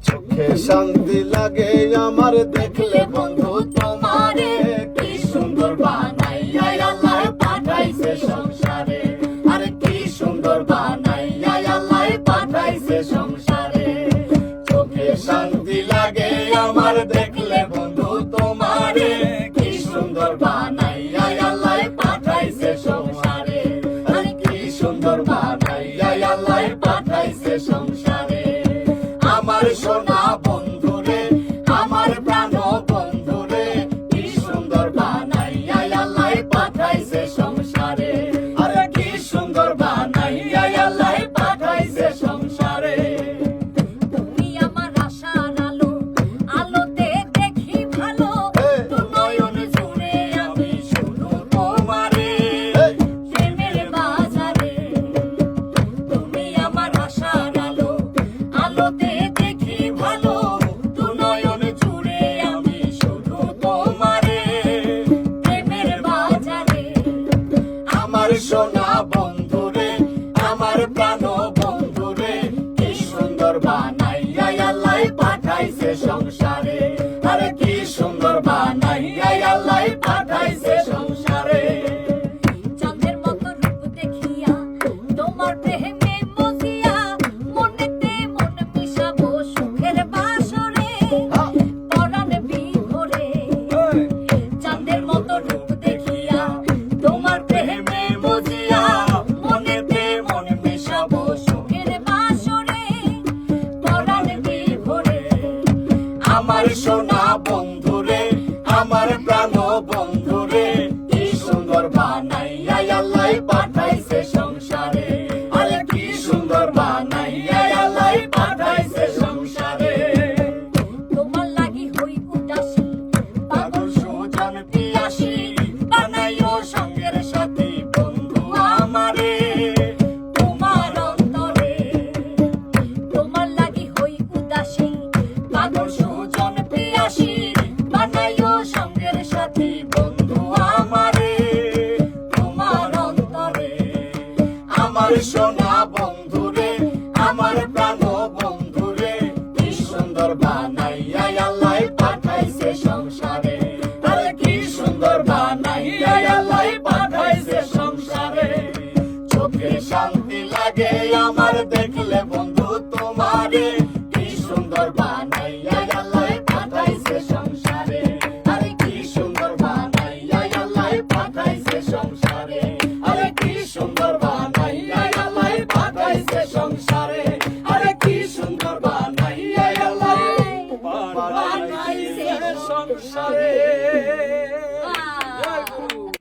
চোখে শান্তি লাগে আমার দেখলে বন্ধু তোমারে, কি সুন্দর বানাইয়া আল্লাহ পাঠাইছে সংসারে, আরে কি সুন্দর বানাইয়া আল্লাহ পাঠাইছে সংসারে। চোখে শান্তি লাগে আমার দেখলে বন্ধু তোমারে, কি সুন্দর বানাইয়া আল্লাহ পাঠাইছে সংসারে, আরে কি সুন্দর বানাইয়া আল্লাহ পাঠাইছে সংসারে। আমার সোনা বন্ধুরে, আমার প্রাণ বন্ধুরে, কি সুন্দর বানাইয়া আল্লাহ পাঠাইছে সংসারে, আরে কি সুন্দর বানাইয়া আল্লাহ পাঠাইছে সংসারে। তুমি আমার আশার আলো, আলোতে দেখি ভালো, তোর নয়ন জুড়ে আমি শুধু তোমারে, প্রেমের বাজারে। তুমি আমার আশার আলো, আলোতে দেখি ভালো, তোর নয়ন জুড়ে আমি শুধু তোমারে, প্রেমের বাজারে। আমার সোনা বন্ধুরে, আমার প্রাণ বন্ধুরে, কি সুন্দর বানাইয়া আল্লাহ পাঠাইছে সংসারে, আরে কি সুন্দর বানাইয়া আল্লাহ পাঠাইছে সংসারে। চাঁদের মতো রূপ দেখিয়া তোমার প্রেমে মজিয়া, মনেতে মন মিশাবো সুখের বাসরে, পরাণ বিভোরে। চাঁদের মতো রূপ দেখিয়া তোমার প্রেমে মজিয়া, মনেতে মন মিশাবো সুখের বাসরে, পরাণ বিভোরে। আমার সোনা বন্ধুরে, আমার প্রাণ বন্ধুরে, কি সুন্দর বানাইয়া আল্লাহ পাঠাইছে সংসারে, আরে কি সুন্দর বানাইয়া আল্লাহ পাঠাইছে সংসারে। তোমার লাগি হই উদাসী, পাগল সুজন পিয়াসী, বানাইও সঙ্গের সাথী বন্ধু আমারে, তোমার অন্তরে। তোমার লাগি হই উদাসী, পাগল সুজন পিয়াসী, বানাইও সঙ্গের সাথী বন্ধু আমারে, তোমার অন্তরে। আমার সোনা বন্ধুরে, আমার প্রাণ বন্ধুরে, কি সুন্দর বানাইয়া আল্লাহ পাঠাইছে সংসারে, আরে কি সুন্দর বানাইয়া আল্লাহ পাঠাইছে সংসারে। চোখে শান্তি লাগে আমার দেখলে বন্ধু তোমারে, কি সুন্দর বানাইয়া আল্লাহ পাঠাইছে সংসারে, আরে কি সুন্দর বানাইয়া আল্লাহ পাঠাইছে সংসারে, আরে কি সুন্দর বানাইয়া আল্লাহ পাঠাইছে সংসারে, আরে কি সুন্দর বানাইয়া আল্লাহ পাঠাইছে সংসারে।